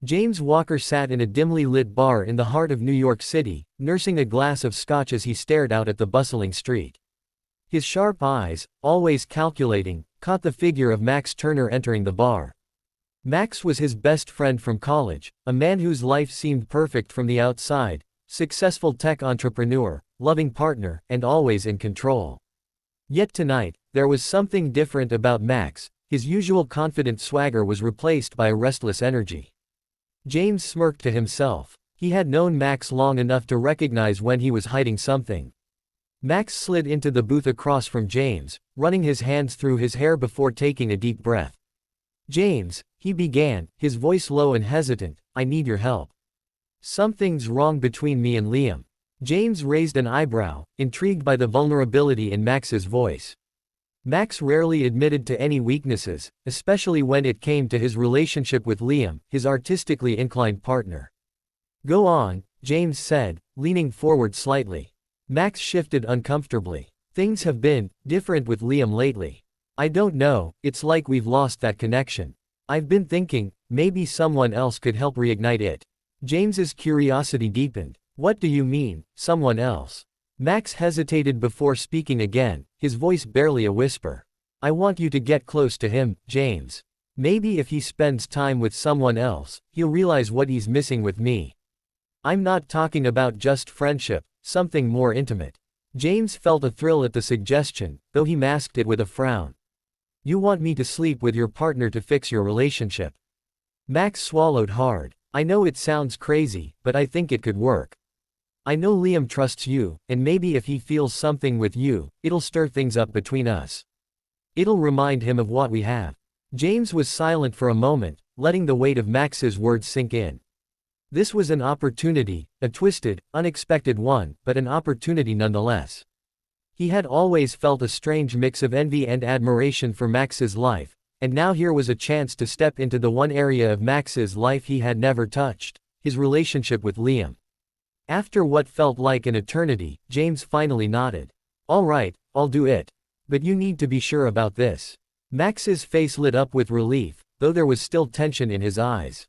James Walker sat in a dimly lit bar in the heart of New York City, nursing a glass of scotch as he stared out at the bustling street. His sharp eyes, always calculating, caught the figure of Max Turner entering the bar. Max was his best friend from college, a man whose life seemed perfect from the outside, successful tech entrepreneur, loving partner, and always in control. Yet tonight, there was something different about Max. His usual confident swagger was replaced by a restless energy. James smirked to himself. He had known Max long enough to recognize when he was hiding something. Max slid into the booth across from James, running his hands through his hair before taking a deep breath. "James," he began, his voice low and hesitant, "I need your help. Something's wrong between me and Liam." James raised an eyebrow, intrigued by the vulnerability in Max's voice. Max rarely admitted to any weaknesses, especially when it came to his relationship with Liam, his artistically inclined partner. "Go on," James said, leaning forward slightly. Max shifted uncomfortably. "Things have been different with Liam lately. I don't know, it's like we've lost that connection. I've been thinking, maybe someone else could help reignite it." James's curiosity deepened. "What do you mean, someone else?" Max hesitated before speaking again, his voice barely a whisper. "I want you to get close to him, James. Maybe if he spends time with someone else, he'll realize what he's missing with me. I'm not talking about just friendship, something more intimate." James felt a thrill at the suggestion, though he masked it with a frown. "You want me to sleep with your partner to fix your relationship?" Max swallowed hard. "I know it sounds crazy, but I think it could work. I know Liam trusts you, and maybe if he feels something with you, it'll stir things up between us. It'll remind him of what we have." James was silent for a moment, letting the weight of Max's words sink in. This was an opportunity, a twisted, unexpected one, but an opportunity nonetheless. He had always felt a strange mix of envy and admiration for Max's life, and now here was a chance to step into the one area of Max's life he had never touched, his relationship with Liam. After what felt like an eternity, James finally nodded. "All right, I'll do it. But you need to be sure about this." Max's face lit up with relief, though there was still tension in his eyes.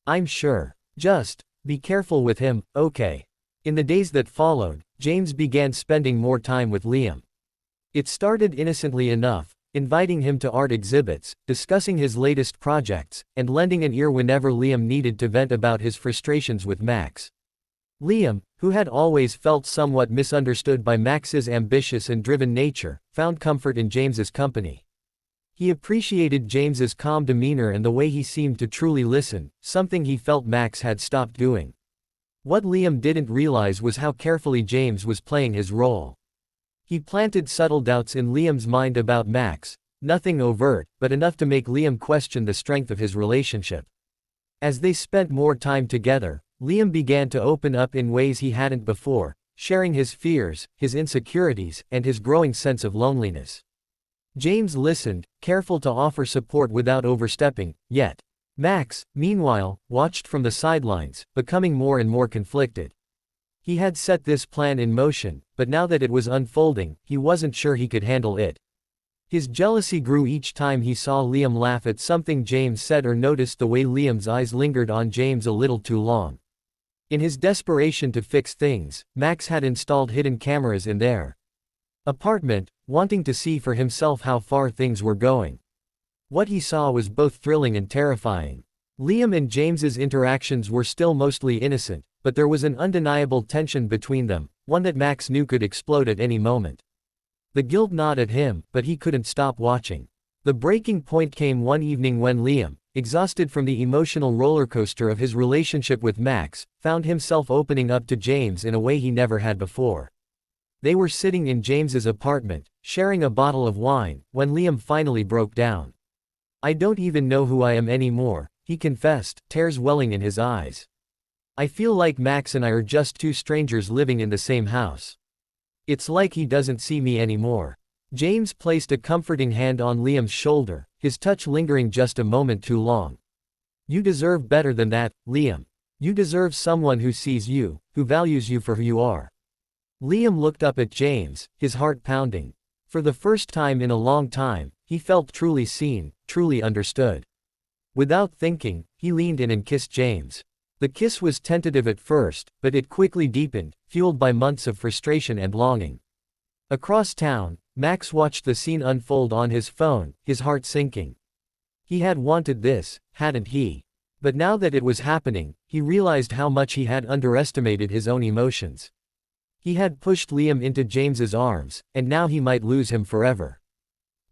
"I'm sure. Just be careful with him, okay?" In the days that followed, James began spending more time with Liam. It started innocently enough, inviting him to art exhibits, discussing his latest projects, and lending an ear whenever Liam needed to vent about his frustrations with Max. Liam, who had always felt somewhat misunderstood by Max's ambitious and driven nature, found comfort in James's company. He appreciated James's calm demeanor and the way he seemed to truly listen, something he felt Max had stopped doing. What Liam didn't realize was how carefully James was playing his role. He planted subtle doubts in Liam's mind about Max, nothing overt, but enough to make Liam question the strength of his relationship. As they spent more time together, Liam began to open up in ways he hadn't before, sharing his fears, his insecurities, and his growing sense of loneliness. James listened, careful to offer support without overstepping, yet Max, meanwhile, watched from the sidelines, becoming more and more conflicted. He had set this plan in motion, but now that it was unfolding, he wasn't sure he could handle it. His jealousy grew each time he saw Liam laugh at something James said or noticed the way Liam's eyes lingered on James a little too long. In his desperation to fix things, Max had installed hidden cameras in their apartment, wanting to see for himself how far things were going. What he saw was both thrilling and terrifying. Liam and James's interactions were still mostly innocent, but there was an undeniable tension between them, one that Max knew could explode at any moment. The guilt gnawed at him, but he couldn't stop watching. The breaking point came one evening when Liam, exhausted from the emotional rollercoaster of his relationship with Max, found himself opening up to James in a way he never had before. They were sitting in James's apartment, sharing a bottle of wine, when Liam finally broke down. "I don't even know who I am anymore," he confessed, tears welling in his eyes. "I feel like Max and I are just two strangers living in the same house. It's like he doesn't see me anymore." James placed a comforting hand on Liam's shoulder, his touch lingering just a moment too long. "You deserve better than that, Liam. You deserve someone who sees you, who values you for who you are." Liam looked up at James, his heart pounding. For the first time in a long time, he felt truly seen, truly understood. Without thinking, he leaned in and kissed James. The kiss was tentative at first, but it quickly deepened, fueled by months of frustration and longing. Across town, Max watched the scene unfold on his phone, his heart sinking. He had wanted this, hadn't he? But now that it was happening, he realized how much he had underestimated his own emotions. He had pushed Liam into James's arms, and now he might lose him forever.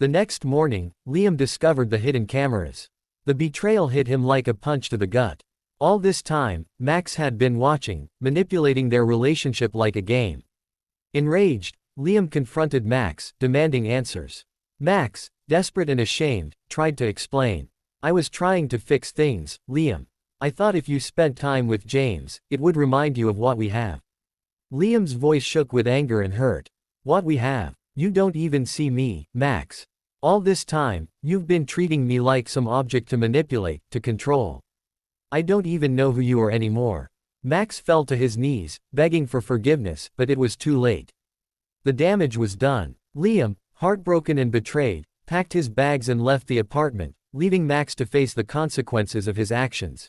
The next morning, Liam discovered the hidden cameras. The betrayal hit him like a punch to the gut. All this time, Max had been watching, manipulating their relationship like a game. Enraged, Liam confronted Max, demanding answers. Max, desperate and ashamed, tried to explain. I was trying to fix things, Liam. I thought if you spent time with James, it would remind you of what we have. Liam's voice shook with anger and hurt. What we have? You don't even see me, Max. All this time, you've been treating me like some object to manipulate, to control. I don't even know who you are anymore. Max fell to his knees, begging for forgiveness, but it was too late. The damage was done. Liam, heartbroken and betrayed, packed his bags and left the apartment, leaving Max to face the consequences of his actions.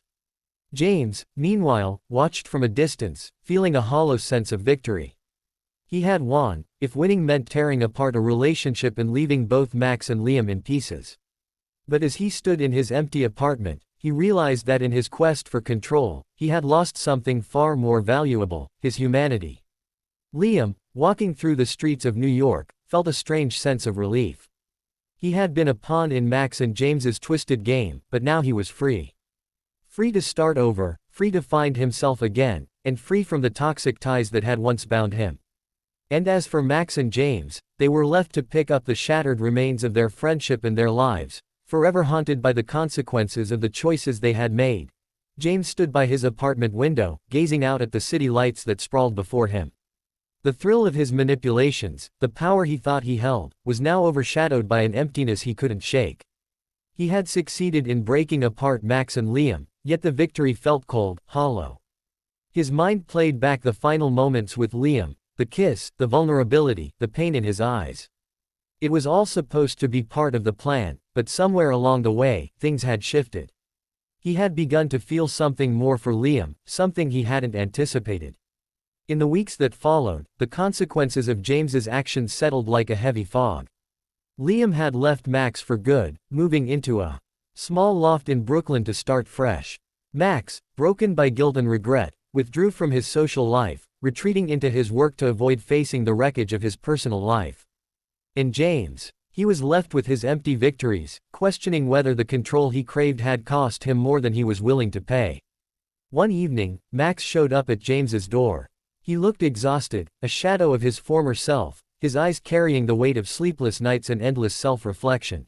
James, meanwhile, watched from a distance, feeling a hollow sense of victory. He had won, if winning meant tearing apart a relationship and leaving both Max and Liam in pieces. But as he stood in his empty apartment, he realized that in his quest for control, he had lost something far more valuable, his humanity. Liam, walking through the streets of New York, felt a strange sense of relief. He had been a pawn in Max and James's twisted game, but now he was free. Free to start over, free to find himself again, and free from the toxic ties that had once bound him. And as for Max and James, they were left to pick up the shattered remains of their friendship and their lives, forever haunted by the consequences of the choices they had made. James stood by his apartment window, gazing out at the city lights that sprawled before him. The thrill of his manipulations, the power he thought he held, was now overshadowed by an emptiness he couldn't shake. He had succeeded in breaking apart Max and Liam, yet the victory felt cold, hollow. His mind played back the final moments with Liam, the kiss, the vulnerability, the pain in his eyes. It was all supposed to be part of the plan, but somewhere along the way, things had shifted. He had begun to feel something more for Liam, something he hadn't anticipated. In the weeks that followed, the consequences of James's actions settled like a heavy fog. Liam had left Max for good, moving into a small loft in Brooklyn to start fresh. Max, broken by guilt and regret, withdrew from his social life, retreating into his work to avoid facing the wreckage of his personal life. And James, he was left with his empty victories, questioning whether the control he craved had cost him more than he was willing to pay. One evening, Max showed up at James's door. He looked exhausted, a shadow of his former self, his eyes carrying the weight of sleepless nights and endless self-reflection.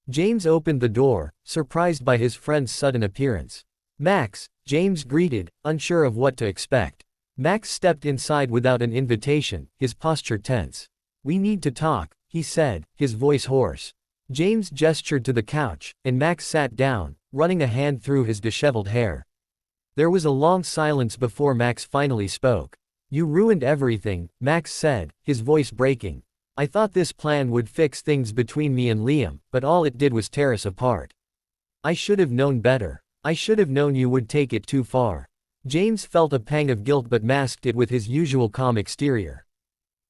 James opened the door, surprised by his friend's sudden appearance. Max, James greeted, unsure of what to expect. Max stepped inside without an invitation, his posture tense. "We need to talk," he said, his voice hoarse. James gestured to the couch, and Max sat down, running a hand through his disheveled hair. There was a long silence before Max finally spoke. "You ruined everything," Max said, his voice breaking. "I thought this plan would fix things between me and Liam, but all it did was tear us apart. I should have known better. I should have known you would take it too far." James felt a pang of guilt but masked it with his usual calm exterior.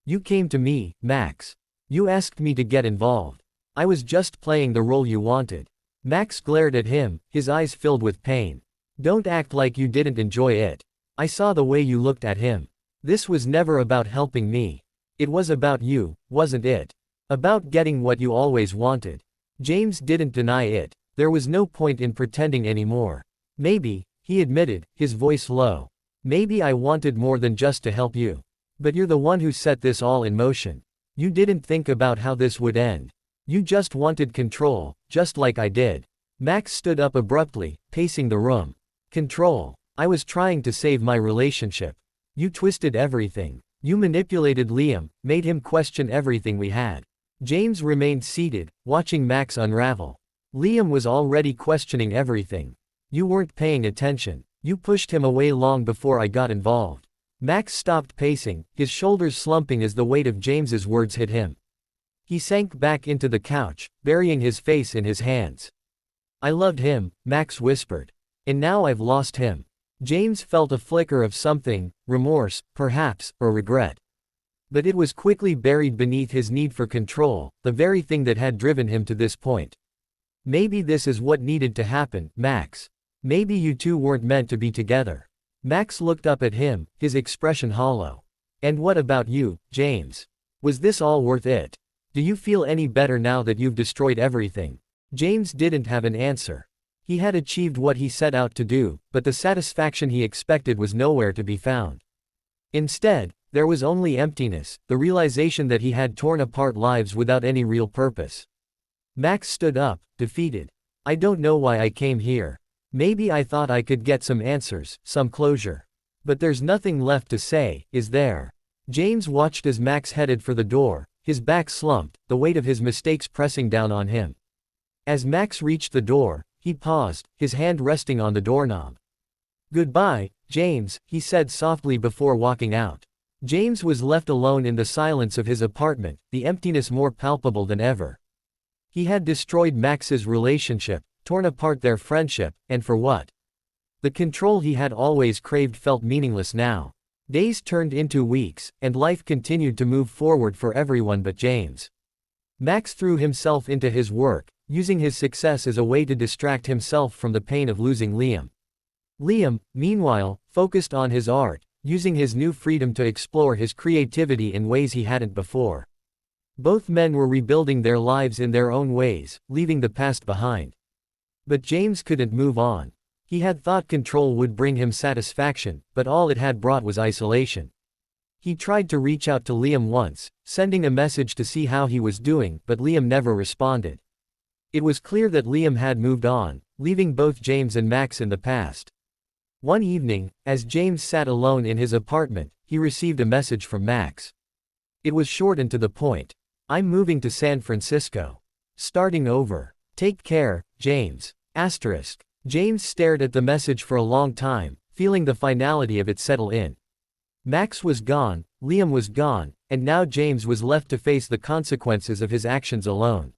"You came to me, Max. You asked me to get involved. I was just playing the role you wanted." Max glared at him, his eyes filled with pain. "Don't act like you didn't enjoy it. I saw the way you looked at him. This was never about helping me. It was about you, wasn't it? About getting what you always wanted." James didn't deny it. There was no point in pretending anymore. "Maybe," he admitted, his voice low. "Maybe I wanted more than just to help you. But you're the one who set this all in motion. You didn't think about how this would end. You just wanted control, just like I did." Max stood up abruptly, pacing the room. "Control. I was trying to save my relationship. You twisted everything. You manipulated Liam, made him question everything we had." James remained seated, watching Max unravel. Liam was already questioning everything. "You weren't paying attention. You pushed him away long before I got involved." Max stopped pacing, his shoulders slumping as the weight of James's words hit him. He sank back into the couch, burying his face in his hands. I loved him, Max whispered. And now I've lost him. James felt a flicker of something, remorse, perhaps, or regret. But it was quickly buried beneath his need for control, the very thing that had driven him to this point. Maybe this is what needed to happen, Max. Maybe you two weren't meant to be together. Max looked up at him, his expression hollow. And what about you, James? Was this all worth it? Do you feel any better now that you've destroyed everything? James didn't have an answer. He had achieved what he set out to do, but the satisfaction he expected was nowhere to be found. Instead, there was only emptiness, the realization that he had torn apart lives without any real purpose. Max stood up, defeated. I don't know why I came here. Maybe I thought I could get some answers, some closure. But there's nothing left to say, is there? James watched as Max headed for the door, his back slumped, the weight of his mistakes pressing down on him. As Max reached the door, he paused, his hand resting on the doorknob. Goodbye, James, he said softly before walking out. James was left alone in the silence of his apartment, the emptiness more palpable than ever. He had destroyed Max's relationship, torn apart their friendship, and for what? The control he had always craved felt meaningless now. Days turned into weeks, and life continued to move forward for everyone but James. Max threw himself into his work, using his success as a way to distract himself from the pain of losing Liam. Liam, meanwhile, focused on his art, using his new freedom to explore his creativity in ways he hadn't before. Both men were rebuilding their lives in their own ways, leaving the past behind. But James couldn't move on. He had thought control would bring him satisfaction, but all it had brought was isolation. He tried to reach out to Liam once, sending a message to see how he was doing, but Liam never responded. It was clear that Liam had moved on, leaving both James and Max in the past. One evening, as James sat alone in his apartment, he received a message from Max. It was short and to the point. I'm moving to San Francisco. Starting over. Take care, James. Asterisk. James stared at the message for a long time, feeling the finality of it settle in. Max was gone, Liam was gone, and now James was left to face the consequences of his actions alone.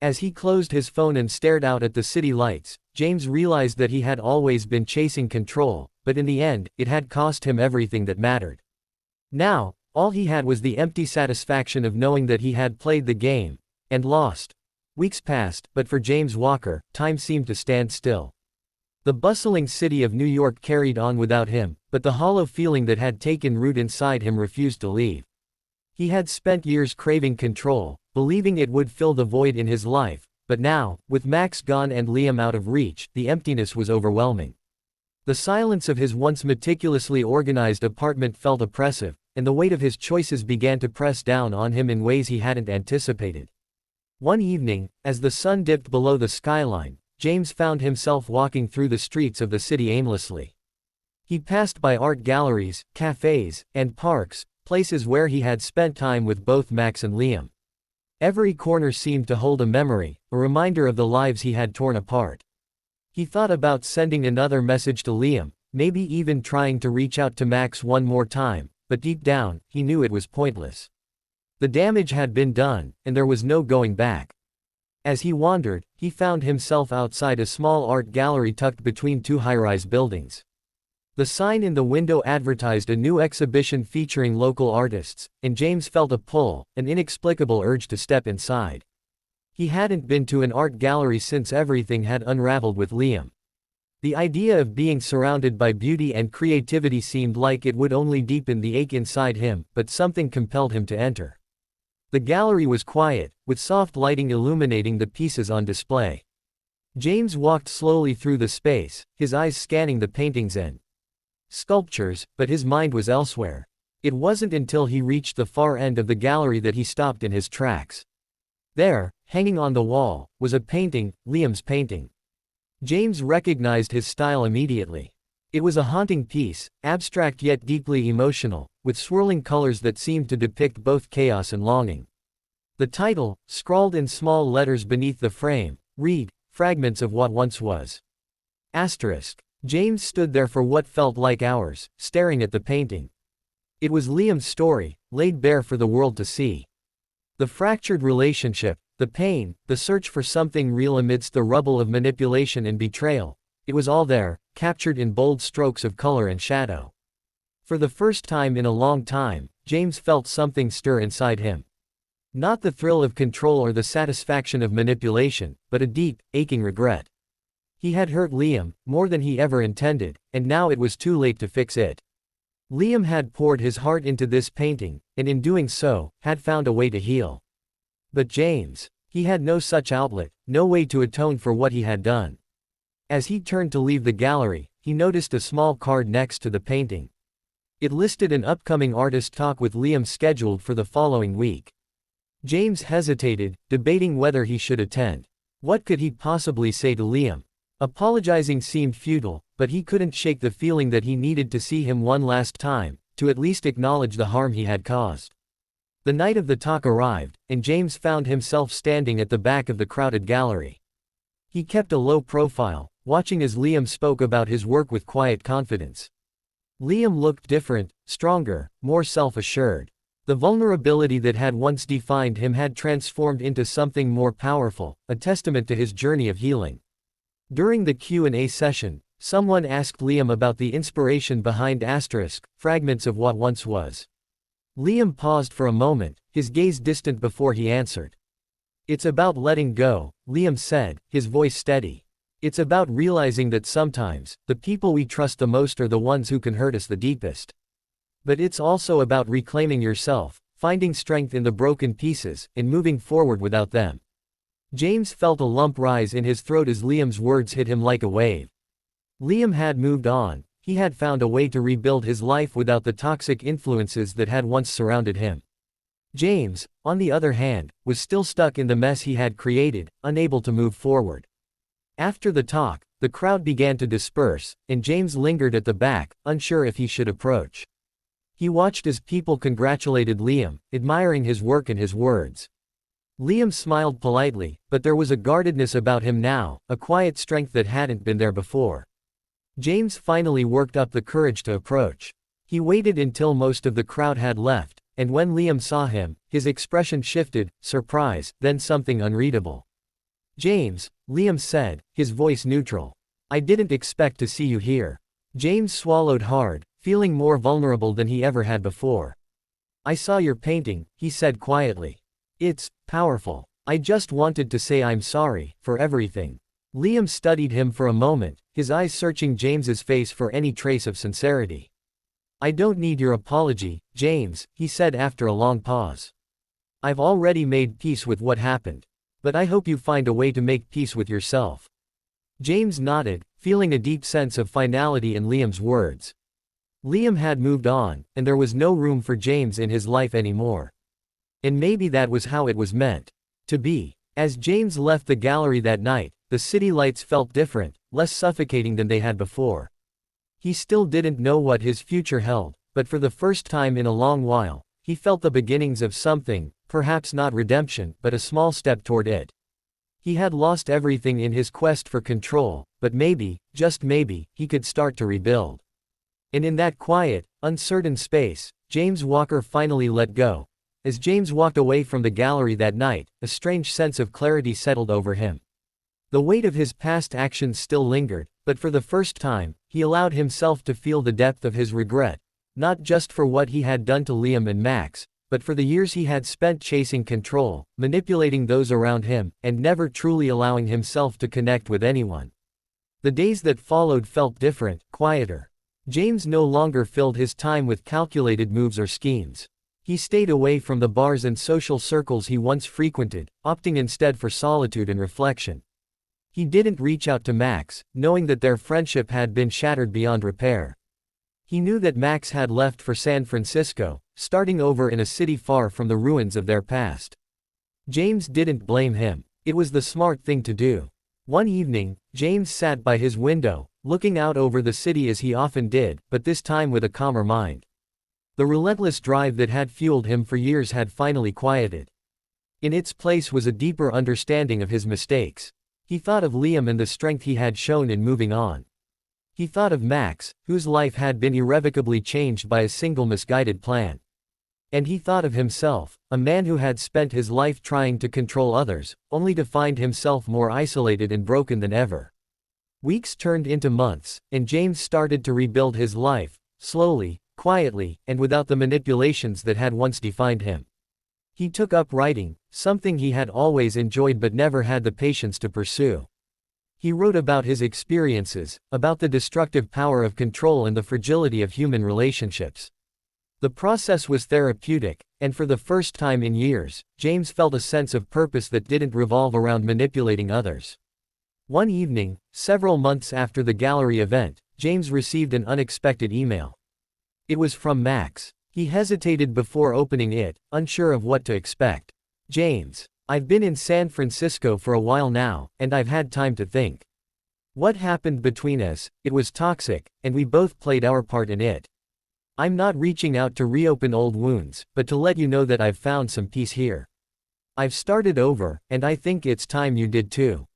As he closed his phone and stared out at the city lights, James realized that he had always been chasing control, but in the end, it had cost him everything that mattered. Now, all he had was the empty satisfaction of knowing that he had played the game, and lost. Weeks passed, but for James Walker, time seemed to stand still. The bustling city of New York carried on without him, but the hollow feeling that had taken root inside him refused to leave. He had spent years craving control, believing it would fill the void in his life, but now, with Max gone and Liam out of reach, the emptiness was overwhelming. The silence of his once meticulously organized apartment felt oppressive, and the weight of his choices began to press down on him in ways he hadn't anticipated. One evening, as the sun dipped below the skyline, James found himself walking through the streets of the city aimlessly. He passed by art galleries, cafes, and parks, places where he had spent time with both Max and Liam. Every corner seemed to hold a memory, a reminder of the lives he had torn apart. He thought about sending another message to Liam, maybe even trying to reach out to Max one more time, but deep down, he knew it was pointless. The damage had been done, and there was no going back. As he wandered, he found himself outside a small art gallery tucked between two high-rise buildings. The sign in the window advertised a new exhibition featuring local artists, and James felt a pull, an inexplicable urge to step inside. He hadn't been to an art gallery since everything had unraveled with Liam. The idea of being surrounded by beauty and creativity seemed like it would only deepen the ache inside him, but something compelled him to enter. The gallery was quiet, with soft lighting illuminating the pieces on display. James walked slowly through the space, his eyes scanning the paintings and sculptures, but his mind was elsewhere. It wasn't until he reached the far end of the gallery that he stopped in his tracks. There, hanging on the wall, was a painting, Liam's painting. James recognized his style immediately. It was a haunting piece, abstract yet deeply emotional, with swirling colors that seemed to depict both chaos and longing. The title, scrawled in small letters beneath the frame, read, "Fragments of What Once Was." Asterisk. James stood there for what felt like hours, staring at the painting. It was Liam's story, laid bare for the world to see. The fractured relationship, The pain, the search for something real amidst the rubble of manipulation and betrayal. It was all there, captured in bold strokes of color and shadow. For the first time in a long time, James felt something stir inside him. Not the thrill of control or the satisfaction of manipulation, but a deep, aching regret. He had hurt Liam, more than he ever intended, and now it was too late to fix it. Liam had poured his heart into this painting, and in doing so, had found a way to heal. But James, he had no such outlet, no way to atone for what he had done. As he turned to leave the gallery, he noticed a small card next to the painting. It listed an upcoming artist talk with Liam scheduled for the following week. James hesitated, debating whether he should attend. What could he possibly say to Liam? Apologizing seemed futile, but he couldn't shake the feeling that he needed to see him one last time, to at least acknowledge the harm he had caused. The night of the talk arrived, and James found himself standing at the back of the crowded gallery. He kept a low profile, watching as Liam spoke about his work with quiet confidence. Liam looked different, stronger, more self-assured. The vulnerability that had once defined him had transformed into something more powerful, a testament to his journey of healing. During the Q&A session, someone asked Liam about the inspiration behind fragments of what once was. Liam paused for a moment, his gaze distant before he answered. It's about letting go, Liam said, his voice steady. It's about realizing that sometimes, the people we trust the most are the ones who can hurt us the deepest. But it's also about reclaiming yourself, finding strength in the broken pieces, and moving forward without them. James felt a lump rise in his throat as Liam's words hit him like a wave. Liam had moved on, he had found a way to rebuild his life without the toxic influences that had once surrounded him. James, on the other hand, was still stuck in the mess he had created, unable to move forward. After the talk, the crowd began to disperse, and James lingered at the back, unsure if he should approach. He watched as people congratulated Liam, admiring his work and his words. Liam smiled politely, but there was a guardedness about him now, a quiet strength that hadn't been there before. James finally worked up the courage to approach. He waited until most of the crowd had left, and when Liam saw him, his expression shifted, surprise, then something unreadable. James, Liam said, his voice neutral. I didn't expect to see you here. James swallowed hard, feeling more vulnerable than he ever had before. I saw your painting, he said quietly. It's powerful. I just wanted to say I'm sorry for everything. Liam studied him for a moment, his eyes searching James's face for any trace of sincerity. I don't need your apology, James, he said after a long pause. I've already made peace with what happened. But I hope you find a way to make peace with yourself. James nodded, feeling a deep sense of finality in Liam's words. Liam had moved on, and there was no room for James in his life anymore. And maybe that was how it was meant to be. As James left the gallery that night, the city lights felt different, less suffocating than they had before. He still didn't know what his future held, but for the first time in a long while, he felt the beginnings of something, perhaps not redemption, but a small step toward it. He had lost everything in his quest for control, but maybe, just maybe, he could start to rebuild. And in that quiet, uncertain space, James Walker finally let go. As James walked away from the gallery that night, a strange sense of clarity settled over him. The weight of his past actions still lingered, but for the first time, he allowed himself to feel the depth of his regret, not just for what he had done to Liam and Max, but for the years he had spent chasing control, manipulating those around him, and never truly allowing himself to connect with anyone. The days that followed felt different, quieter. James no longer filled his time with calculated moves or schemes. He stayed away from the bars and social circles he once frequented, opting instead for solitude and reflection. He didn't reach out to Max, knowing that their friendship had been shattered beyond repair. He knew that Max had left for San Francisco, starting over in a city far from the ruins of their past. James didn't blame him. It was the smart thing to do. One evening, James sat by his window, looking out over the city as he often did, but this time with a calmer mind. The relentless drive that had fueled him for years had finally quieted. In its place was a deeper understanding of his mistakes. He thought of Liam and the strength he had shown in moving on. He thought of Max, whose life had been irrevocably changed by a single misguided plan. And he thought of himself, a man who had spent his life trying to control others, only to find himself more isolated and broken than ever. Weeks turned into months, and James started to rebuild his life, slowly, quietly, and without the manipulations that had once defined him. He took up writing, something he had always enjoyed but never had the patience to pursue. He wrote about his experiences, about the destructive power of control and the fragility of human relationships. The process was therapeutic, and for the first time in years, James felt a sense of purpose that didn't revolve around manipulating others. One evening, several months after the gallery event, James received an unexpected email. It was from Max. He hesitated before opening it, unsure of what to expect. James, I've been in San Francisco for a while now, and I've had time to think. What happened between us, it was toxic, and we both played our part in it. I'm not reaching out to reopen old wounds, but to let you know that I've found some peace here. I've started over, and I think it's time you did too.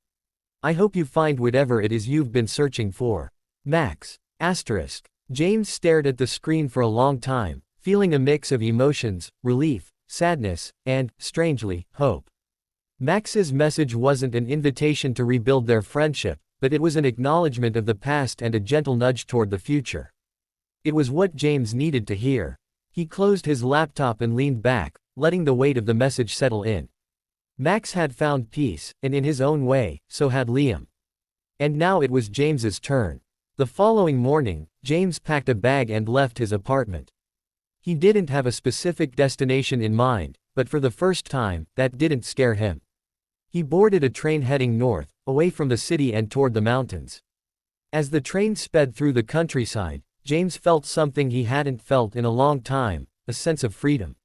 I hope you find whatever it is you've been searching for. Max. Asterisk. James stared at the screen for a long time, feeling a mix of emotions, relief, sadness, and, strangely, hope. Max's message wasn't an invitation to rebuild their friendship, but it was an acknowledgement of the past and a gentle nudge toward the future. It was what James needed to hear. He closed his laptop and leaned back, letting the weight of the message settle in. Max had found peace, and in his own way, so had Liam. And now it was James's turn. The following morning, James packed a bag and left his apartment. He didn't have a specific destination in mind, but for the first time, that didn't scare him. He boarded a train heading north, away from the city and toward the mountains. As the train sped through the countryside, James felt something he hadn't felt in a long time, a sense of freedom.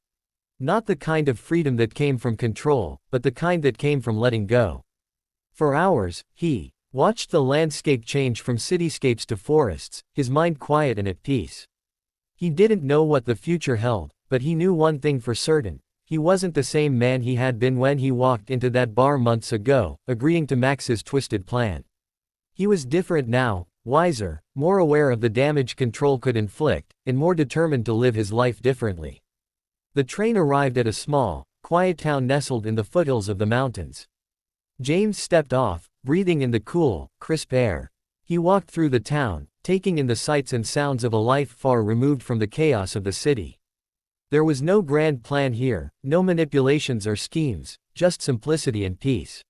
Not the kind of freedom that came from control, but the kind that came from letting go. For hours, he watched the landscape change from cityscapes to forests, his mind quiet and at peace. He didn't know what the future held, but he knew one thing for certain. He wasn't the same man he had been when he walked into that bar months ago, agreeing to Max's twisted plan. He was different now, wiser, more aware of the damage control could inflict, and more determined to live his life differently. The train arrived at a small, quiet town nestled in the foothills of the mountains. James stepped off, breathing in the cool, crisp air. He walked through the town, taking in the sights and sounds of a life far removed from the chaos of the city. There was no grand plan here, no manipulations or schemes, just simplicity and peace.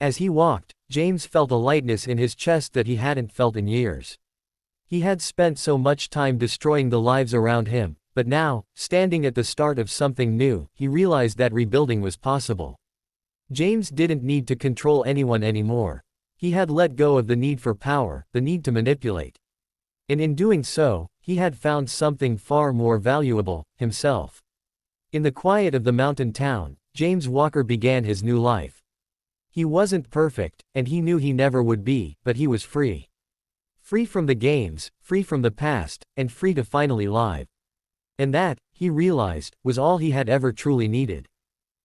As he walked, James felt a lightness in his chest that he hadn't felt in years. He had spent so much time destroying the lives around him, but now, standing at the start of something new, he realized that rebuilding was possible. James didn't need to control anyone anymore. He had let go of the need for power, the need to manipulate. And in doing so, he had found something far more valuable, himself. In the quiet of the mountain town, James Walker began his new life. He wasn't perfect, and he knew he never would be, but he was free. Free from the games, free from the past, and free to finally live. And that, he realized, was all he had ever truly needed.